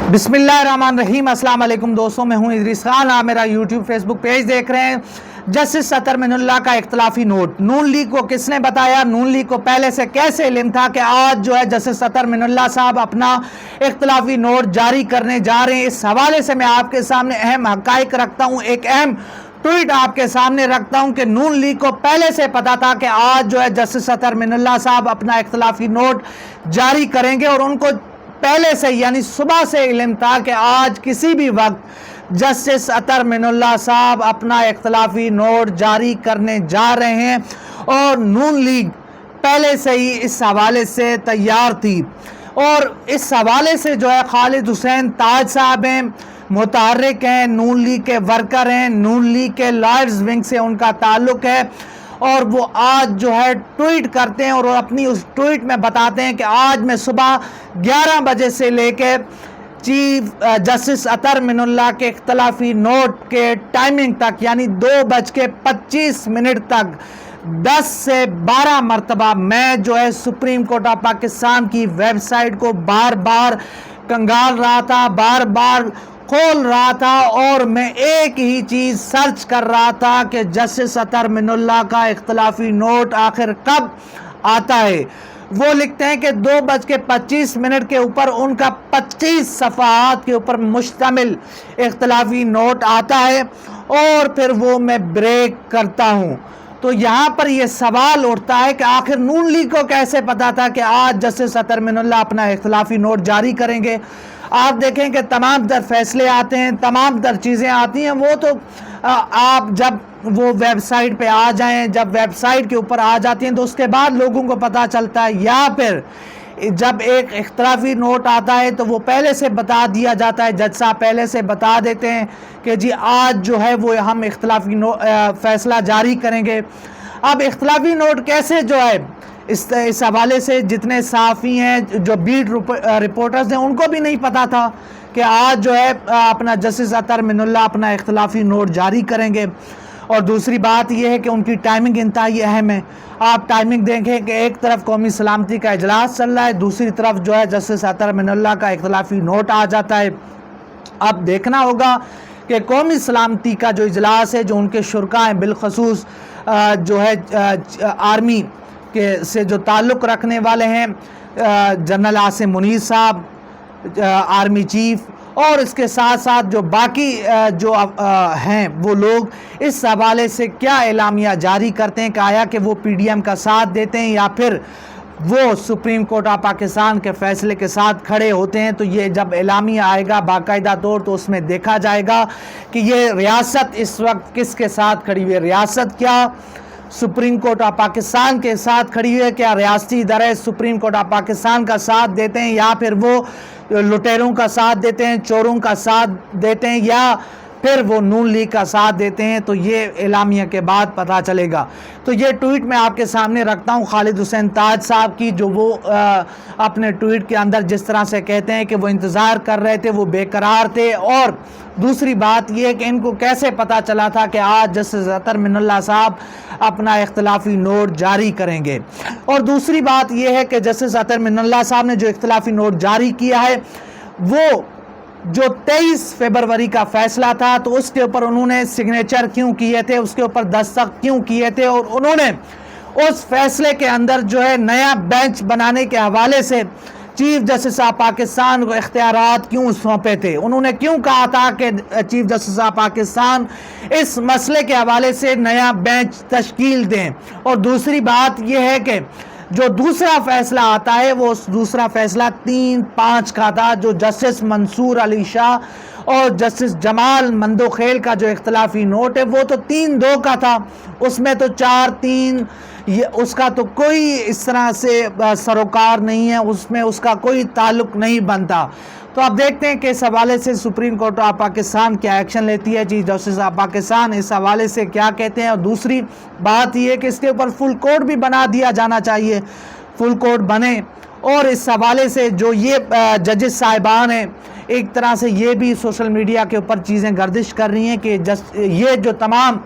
बिस्मिल्लाहिर्रहमानिर्रहीम। अस्सलाम वालेकुम दोस्तों, मैं हूं इदरीस खान। आप मेरा यूट्यूब फेसबुक पेज देख रहे हैं। जस्टिस अतर मिनुल्लाह का इख्तलाफी नोट, नून लीग को किसने बताया, नून लीग को पहले से कैसे इल्म था कि आज जो है जस्टिस अतर मिनुल्लाह साहब अपना इख्तलाफी नोट जारी करने जा रहे हैं। इस हवाले से मैं आपके सामने अहम हकाइक रखता हूँ, एक अहम ट्वीट आपके सामने रखता हूं कि नून लीग को पहले से पता था कि आज जो है जस्टिस अतर मिनुल्लाह साहब अपना इख्तलाफी नोट जारी करेंगे, और उनको पहले से यानी सुबह से इल्म था कि आज किसी भी वक्त जस्टिस अतर मिनुल्लाह साहब अपना इख्तलाफी नोट जारी करने जा रहे हैं, और नून लीग पहले से ही इस हवाले से तैयार थी। और इस हवाले से जो है खालिद हुसैन ताज साहब हैं, मुतहर्रिक हैं, नून लीग के वर्कर हैं, नून लीग के लॉयर्स विंग से उनका ताल्लुक है, और वो आज जो है ट्वीट करते हैं और अपनी उस ट्वीट में बताते हैं कि आज मैं सुबह 11 बजे से लेकर चीफ जस्टिस अतर मिनुल्लाह के इख्तलाफी नोट के टाइमिंग तक यानी 2:25 तक 10 से 12 मरतबा मैं जो है सुप्रीम कोर्ट ऑफ पाकिस्तान की वेबसाइट को बार बार कंगाल रहा था, बार बार खोल रहा था, और मैं एक ही चीज़ सर्च कर रहा था कि जस्टिस अतर मिनुल्लाह का इख्तलाफी नोट आखिर कब आता है। वो लिखते हैं कि 2:25 के ऊपर उनका 25 सफ़हात के ऊपर मुश्तमिल इख्तलाफी नोट आता है, और फिर वो मैं ब्रेक करता हूँ। तो यहाँ पर ये सवाल उठता है कि आखिर नून लीग को कैसे पता था कि आज जस्टिस अतर मिनुल्लाह अपना इख्तलाफी नोट जारी करेंगे। आप देखें कि तमाम दर फैसले आते हैं, तमाम दर चीज़ें आती हैं, वो तो आप जब वो वेबसाइट पे आ जाएं, जब वेबसाइट के ऊपर आ जाती हैं तो उसके बाद लोगों को पता चलता है, या फिर जब एक इख्तलाफी नोट आता है तो वो पहले से बता दिया जाता है, जज साहब पहले से बता देते हैं कि जी आज जो है वो हम इख्तलाफी फैसला जारी करेंगे। अब इख्तलाफी नोट कैसे जो है इस हवाले से जितने सहाफ़ी हैं, जो बीट रिपोर्टर्स हैं, उनको भी नहीं पता था कि आज जो है अपना जस्टिस अतर मिनुल्लाह अपना इख्तलाफी नोट जारी करेंगे। और दूसरी बात यह है कि उनकी टाइमिंग इंतहाई अहम है। आप टाइमिंग देखें कि एक तरफ कौमी सलामती का इजलास चल रहा है, दूसरी तरफ जो है जस्टिस अतर मिनुल्लाह का इख्तलाफी नोट आ जाता है। अब देखना होगा कि कौमी सलामती का जो इजलास है, जो उनके शुरका हैं, बिलखसूस जो है आर्मी के से जो ताल्लुक़ रखने वाले हैं, जनरल आसिम मुनीर साहब आर्मी चीफ, और इसके साथ साथ जो बाकी जो हैं वो लोग इस हवाले से क्या एलामिया जारी करते हैं कि आया कि वो PDM का साथ देते हैं या फिर वो सुप्रीम कोर्ट ऑफ पाकिस्तान के फ़ैसले के साथ खड़े होते हैं। तो ये जब एलामिया आएगा बाकायदा तौर तो उसमें देखा जाएगा कि ये रियासत इस वक्त किसके साथ खड़ी हुई है। रियासत क्या सुप्रीम कोर्ट ऑफ पाकिस्तान के साथ खड़ी हुई है, क्या रियासती इदारे सुप्रीम कोर्ट ऑफ पाकिस्तान का साथ देते हैं, या फिर वो लुटेरों का साथ देते हैं, चोरों का साथ देते हैं, या फिर वो नून लीग का साथ देते हैं। तो ये एलामिया के बाद पता चलेगा। तो ये ट्वीट मैं आपके सामने रखता हूँ खालिद हुसैन ताज साहब की, जो वो अपने ट्वीट के अंदर जिस तरह से कहते हैं कि वो इंतज़ार कर रहे थे, वो बेकरार थे। और दूसरी बात ये है कि इनको कैसे पता चला था कि आज जस्टिस अतर मिनुल्लाह साहब अपना इख्तलाफी नोट जारी करेंगे। और दूसरी बात यह है कि जस्टिस अतर मिनुल्लाह साहब ने जो इख्तलाफी नोट जारी किया है, वो जो 23 फरवरी का फैसला था, तो उसके ऊपर उन्होंने सिग्नेचर क्यों किए थे, उसके ऊपर दस्तखत क्यों किए थे, और उन्होंने उस फैसले के अंदर जो है नया बेंच बनाने के हवाले से चीफ जस्टिस ऑफ पाकिस्तान को इख्तियारात क्यों सौंपे थे। उन्होंने क्यों कहा था कि चीफ जस्टिस ऑफ पाकिस्तान इस मसले के हवाले से नया बेंच तश्कील दें। और दूसरी बात यह है कि जो दूसरा फैसला आता है वो दूसरा फैसला 3-5 का था, जो जस्टिस मंसूर अली शाह और जस्टिस जमाल मंदोखेल का जो इख्तलाफी नोट है वो तो 3-2 का था। उसमें तो 4-3 उसका तो कोई इस तरह से सरोकार नहीं है, उसमें उसका कोई ताल्लुक नहीं बनता। तो अब देखते हैं कि इस हवाले से सुप्रीम कोर्ट ऑफ पाकिस्तान क्या एक्शन लेती है, चीफ जस्टिस ऑफ पाकिस्तान इस हवाले से क्या कहते हैं। और दूसरी बात यह है कि इसके ऊपर फुल कोर्ट भी बना दिया जाना चाहिए, फुल कोर्ट बने। और इस हवाले से जो ये जजेस साहिबान हैं, एक तरह से ये भी सोशल मीडिया के ऊपर चीज़ें गर्दिश कर रही हैं कि ये जो तमाम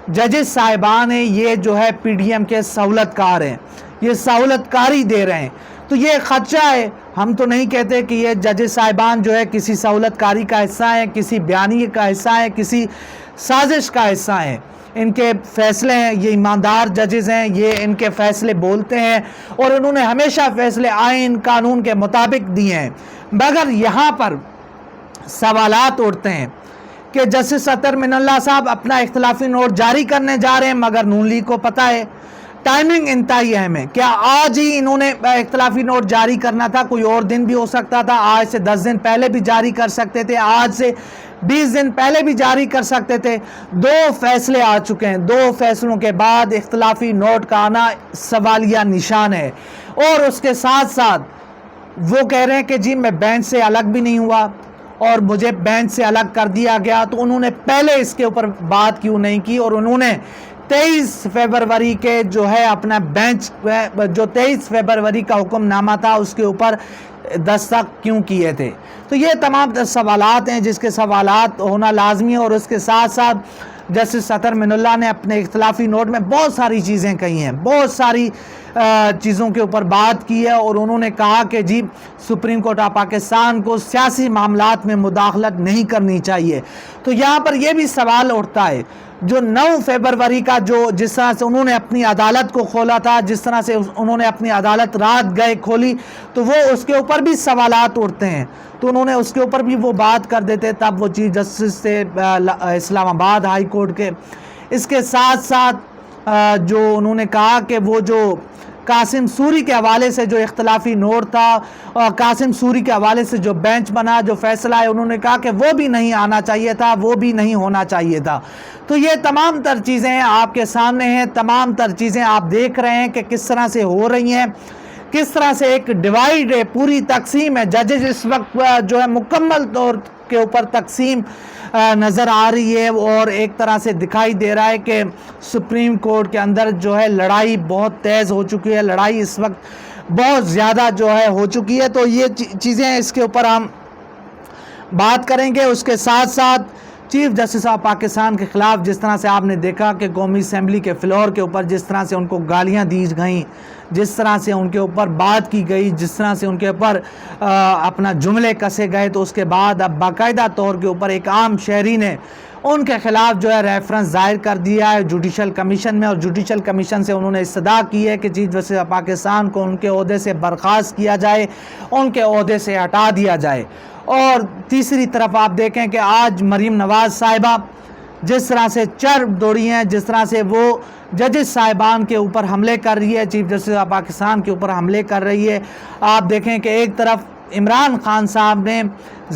जजेस साहिबान हैं ये जो है PDM के सहूलतकार हैं, ये सहूलतकारी दे रहे हैं। तो ये खदशा है ہم تو نہیں کہتے کہ یہ ججز صاحبان جو ہے کسی سہولت کاری کا حصہ ہیں، کسی بیانیے کا حصہ ہیں، کسی سازش کا حصہ ہیں۔ ان کے فیصلے ہیں، یہ ایماندار ججز ہیں، یہ ان کے فیصلے بولتے ہیں اور انہوں نے ہمیشہ فیصلے آئین قانون کے مطابق دیے ہیں۔ مگر یہاں پر سوالات اٹھتے ہیں کہ جسٹس اطہر من اللہ صاحب اپنا اختلافی نوٹ جاری کرنے جا رہے ہیں، مگر نون لیگ کو پتہ ہے ٹائمنگ انتہائی اہم ہے۔ کیا آج ہی انہوں نے اختلافی نوٹ جاری کرنا تھا؟ کوئی اور دن بھی ہو سکتا تھا، آج سے 10 دن پہلے بھی جاری کر سکتے تھے، آج سے 20 دن پہلے بھی جاری کر سکتے تھے۔ 2 فیصلے آ چکے ہیں، 2 فیصلوں کے بعد اختلافی نوٹ کا آنا سوالیہ نشان ہے۔ اور اس کے ساتھ ساتھ وہ کہہ رہے ہیں کہ جی میں بینچ سے الگ بھی نہیں ہوا اور مجھے بینچ سے الگ کر دیا گیا، تو انہوں نے پہلے اس کے اوپر بات کیوں نہیں کی اور انہوں نے 23 فروری کے جو ہے اپنا بینچ جو 23 فروری کا حکم نامہ تھا اس کے اوپر دستخط کیوں کیے تھے؟ تو یہ تمام سوالات ہیں جس کے سوالات ہونا لازمی ہے۔ اور اس کے ساتھ ساتھ جسٹس اطہر من اللہ نے اپنے اختلافی نوٹ میں بہت ساری چیزیں کہی ہیں، بہت ساری چیزوں کے اوپر بات کی ہے، اور انہوں نے کہا کہ جی سپریم کورٹ آف پاکستان کو سیاسی معاملات میں مداخلت نہیں کرنی چاہیے۔ تو یہاں پر یہ بھی سوال اٹھتا ہے جو 9 فروری کا جس طرح سے انہوں نے اپنی عدالت کو کھولا تھا، جس طرح سے انہوں نے اپنی عدالت رات گئے کھولی، تو وہ اس کے اوپر بھی سوالات اٹھتے ہیں، تو انہوں نے اس کے اوپر بھی وہ بات کر دیتے تب وہ چیف جسٹس سے اسلام آباد ہائی کورٹ کے۔ اس کے ساتھ ساتھ جو انہوں نے کہا کہ وہ جو قاسم سوری کے حوالے سے جو اختلافی نوٹ تھا، قاسم سوری کے حوالے سے جو بینچ بنا، جو فیصلہ ہے، انہوں نے کہا کہ وہ بھی نہیں آنا چاہیے تھا، وہ بھی نہیں ہونا چاہیے تھا۔ تو یہ تمام تر چیزیں آپ کے سامنے ہیں، تمام تر چیزیں آپ دیکھ رہے ہیں کہ کس طرح سے ہو رہی ہیں، کس طرح سے ایک ڈیوائیڈ ہے، پوری تقسیم ہے۔ ججز اس وقت جو ہے مکمل طور کے اوپر تقسیم نظر آ رہی ہے، اور ایک طرح سے دکھائی دے رہا ہے کہ سپریم کورٹ کے اندر جو ہے لڑائی بہت تیز ہو چکی ہے، لڑائی اس وقت بہت زیادہ جو ہے ہو چکی ہے۔ تو یہ چیزیں اس کے اوپر ہم بات کریں گے۔ اس کے ساتھ ساتھ چیف جسٹس آف پاکستان کے خلاف جس طرح سے آپ نے دیکھا کہ قومی اسمبلی کے فلور کے اوپر جس طرح سے ان کو گالیاں دی گئیں، جس طرح سے ان کے اوپر بات کی گئی، جس طرح سے ان کے اوپر اپنا جملے کسے گئے، تو اس کے بعد اب باقاعدہ طور کے اوپر ایک عام شہری نے ان کے خلاف جو ہے ریفرنس ظاہر کر دیا ہے جوڈیشل کمیشن میں، اور جوڈیشل کمیشن سے انہوں نے استدعا کی ہے کہ چیف جسٹس آف پاکستان کو ان کے عہدے سے برخاست کیا جائے، ان کے عہدے سے ہٹا دیا جائے۔ اور تیسری طرف آپ دیکھیں کہ آج مریم نواز صاحبہ جس طرح سے چر دوڑی ہیں، جس طرح سے وہ ججز صاحبان کے اوپر حملے کر رہی ہے، چیف جسٹس آف پاکستان کے اوپر حملے کر رہی ہے۔ آپ دیکھیں کہ ایک طرف عمران خان صاحب نے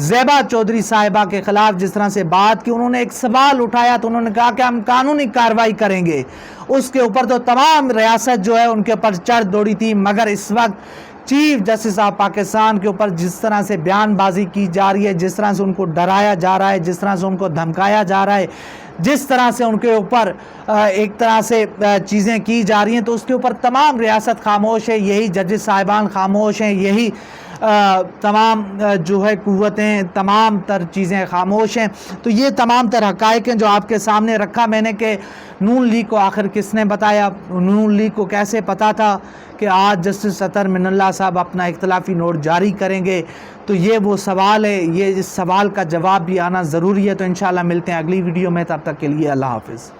زیبا چودھری صاحبہ کے خلاف جس طرح سے بات کی، انہوں نے ایک سوال اٹھایا تو انہوں نے کہا کہ ہم قانونی کارروائی کریں گے۔ اس کے اوپر تو تمام ریاست جو ہے ان کے اوپر چڑھ دوڑی تھی، مگر اس وقت چیف جسٹس آف پاکستان کے اوپر جس طرح سے بیان بازی کی جا رہی ہے، جس طرح سے ان کو ڈرایا جا رہا ہے، جس طرح سے ان کو دھمکایا جا رہا ہے، جس طرح سے ان کے اوپر ایک طرح سے چیزیں کی جا رہی ہیں، تو اس کے اوپر تمام ریاست خاموش ہے، یہی ججز صاحبان خاموش ہیں، یہی تمام جو ہے قوتیں، تمام تر چیزیں خاموش ہیں۔ تو یہ تمام تر حقائق ہیں جو آپ کے سامنے رکھا میں نے کہ نون لیگ کو آخر کس نے بتایا، نون لیگ کو کیسے پتا تھا کہ آج جسٹس اطہر من اللہ صاحب اپنا اختلافی نوٹ جاری کریں گے۔ تو یہ وہ سوال ہے، یہ اس سوال کا جواب بھی آنا ضروری ہے۔ تو انشاءاللہ ملتے ہیں اگلی ویڈیو میں، تب تک کے لیے اللہ حافظ۔